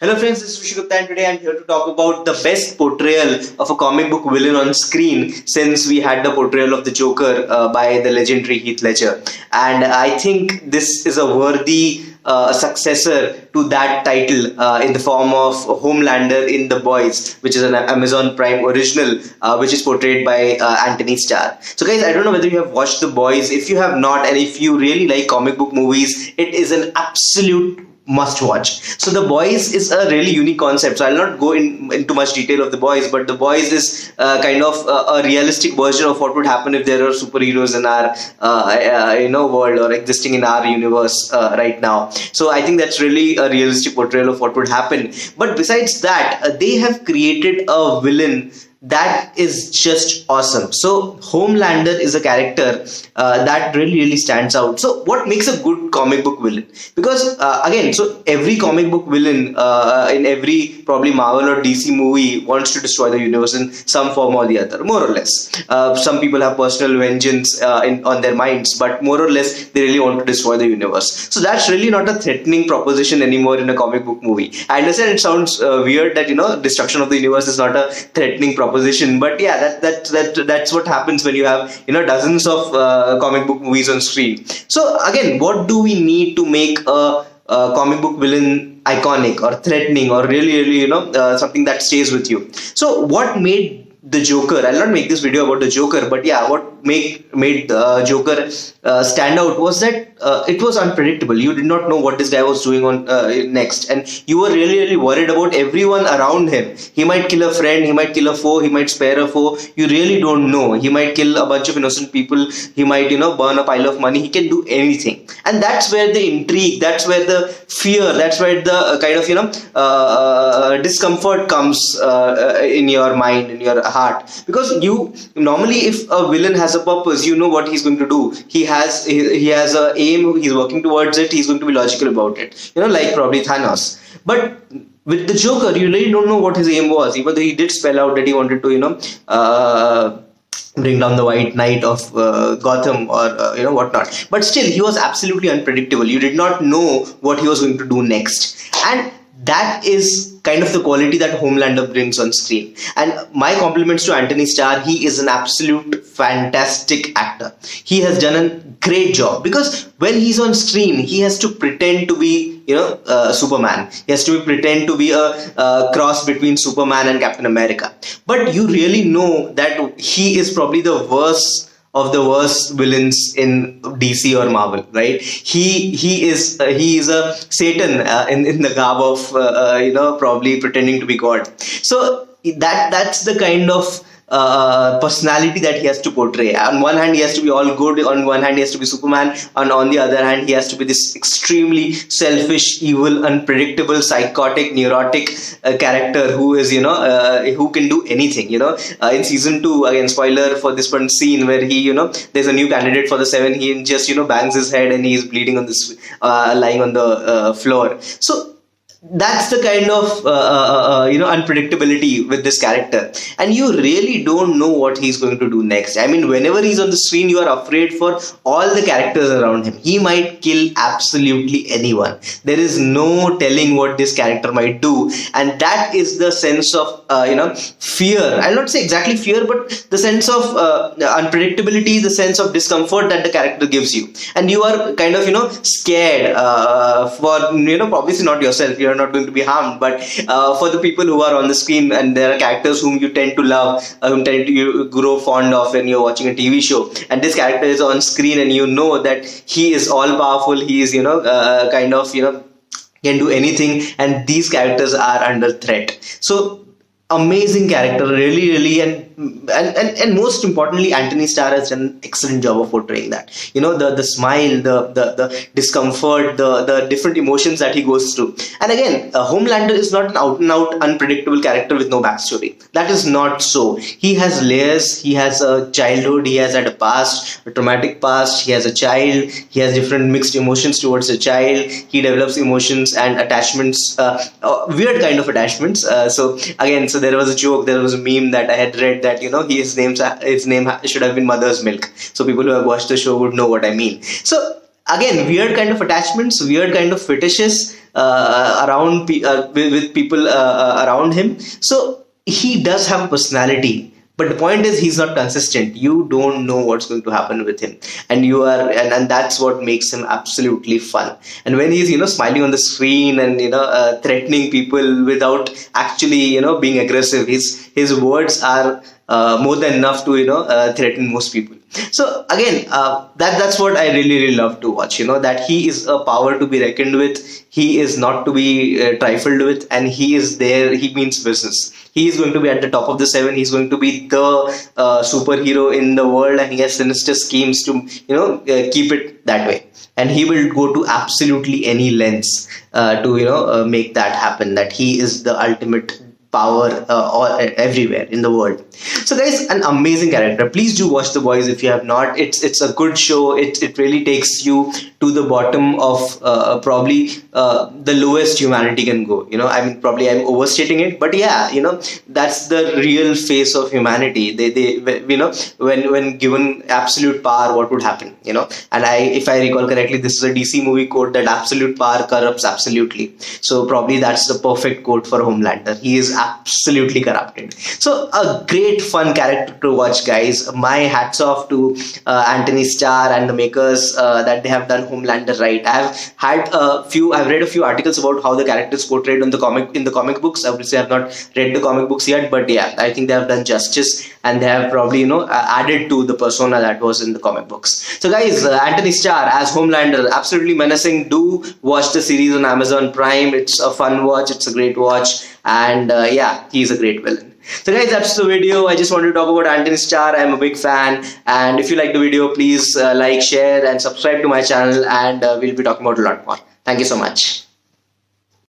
Hello friends, this is Rishi Gupta and today I'm here to talk about the best portrayal of a comic book villain on screen since we had the portrayal of the Joker by the legendary Heath Ledger. And I think this is a worthy successor to that title in the form of Homelander in The Boys, which is an Amazon Prime original, which is portrayed by Antony Starr. So guys, I don't know whether you have watched The Boys. If you have not and if you really like comic book movies, it is an absolute must watch. So The Boys is a really unique concept. So I'll not go into much detail of The Boys, but The Boys is kind of a realistic version of what would happen if there are superheroes in our world or existing in our universe right now. So I think that's really a realistic portrayal of what would happen. But besides that, they have created a villain that is just awesome. So Homelander is a character that really stands out. So what makes a good comic book villain? Because again, so every comic book villain in every probably Marvel or DC movie wants to destroy the universe in some form or the other, more or less. Some people have personal vengeance on their minds, but more or less they really want to destroy the universe. So that's really not a threatening proposition anymore in a comic book movie. I understand it sounds weird that destruction of the universe is not a threatening proposition, but yeah, that's what happens when you have dozens of comic book movies on screen. So again, what do we need to make a comic book villain iconic or threatening or really something that stays with you? So what made the Joker, I'll not make this video about the Joker, but yeah, what made the Joker stand out was that it was unpredictable. You did not know what this guy was doing on next, and you were really worried about everyone around him. He might kill a friend, he might kill a foe, he might spare a foe. You really don't know. He might kill a bunch of innocent people. He might burn a pile of money. He can do anything, and that's where the intrigue, that's where the fear, that's where the kind of discomfort comes in your mind, in your heart. Because you normally, if a villain has a purpose, you know what he's going to do. He has a aim, he's working towards it, he's going to be logical about it, like probably Thanos. But with the Joker, you really don't know what his aim was, even though he did spell out that he wanted to bring down the White Knight of Gotham or whatnot. But still, he was absolutely unpredictable. You did not know what he was going to do next, and that is kind of the quality that Homelander brings on screen. And my compliments to Antony Starr. He is an absolute fantastic actor. He has done a great job, because when he's on screen, he has to pretend to be Superman. He has to pretend to be a cross between Superman and Captain America. But you really know that he is probably the worst of the worst villains in DC or Marvel, right? He is a Satan in the garb of probably pretending to be God. So that's the kind of personality that he has to portray. On one hand, he has to be all good. On one hand, he has to be Superman. And on the other hand, he has to be this extremely selfish, evil, unpredictable, psychotic, neurotic character who is, who can do anything. In season 2, again, spoiler for this one scene where he, there's a new candidate for the 7. He just, bangs his head and he's bleeding on this, lying on the floor. So that's the kind of unpredictability with this character, and you really don't know what he's going to do next. I mean, whenever he's on the screen, you are afraid for all the characters around him. He might kill absolutely anyone. There is no telling what this character might do, and that is the sense of fear. I'll not say exactly fear, but the sense of unpredictability, the sense of discomfort that the character gives you, and you are kind of scared for obviously not yourself. You're not going to be harmed, but for the people who are on the screen, and there are characters whom you tend to love, whom tend to you grow fond of when you're watching a TV show, and this character is on screen and you know that he is all powerful, he is can do anything, and these characters are under threat. So amazing character, really, and most importantly, Antony Starr has done an excellent job of portraying that. The smile, the discomfort, the different emotions that he goes through. And again, Homelander is not an out and out unpredictable character with no backstory. That is not so. He has layers. He has a childhood. He has had a past, a traumatic past. He has a child. He has different mixed emotions towards a child. He develops emotions and attachments, weird kind of attachments. So there was a joke, there was a meme that I had read that his name should have been Mother's Milk. So people who have watched the show would know what I mean. So again, weird kind of attachments, weird kind of fetishes, with people around him. So he does have a personality, but the point is he's not consistent. You don't know what's going to happen with him, and and that's what makes him absolutely fun. And when he's smiling on the screen and threatening people without actually being aggressive, his words are more than enough to threaten most people. So again, that's what I really love to watch. That he is a power to be reckoned with. He is not to be trifled with, and he is there. He means business. He is going to be at the top of the seven. He's going to be the superhero in the world, and he has sinister schemes to keep it that way. And he will go to absolutely any lengths to make that happen. That he is the ultimate power everywhere in the world. So guys, an amazing character. Please do watch The Boys if you have not. It's a good show. It really takes you to the bottom of probably the lowest humanity can go. I mean, probably I'm overstating it, but yeah, that's the real face of humanity. They when given absolute power, what would happen? And if I recall correctly, this is a DC movie quote that absolute power corrupts absolutely. So probably that's the perfect quote for Homelander. He is absolutely corrupted. So a great fun character to watch, guys. My hats off to Antony Starr and the makers that they have done Homelander right. I've read a few articles about how the character is portrayed in the comic books. Obviously, I have not read the comic books yet, but yeah, I think they have done justice, and they have probably added to the persona that was in the comic books. So guys, Antony Starr as Homelander, absolutely menacing. Do watch the series on Amazon Prime. It's a fun watch. It's a great watch. And yeah, he's a great villain. So guys, that's the video. I just wanted to talk about Antony Starr. I'm a big fan. And if you like the video, please like, share and subscribe to my channel. And we'll be talking about a lot more. Thank you so much.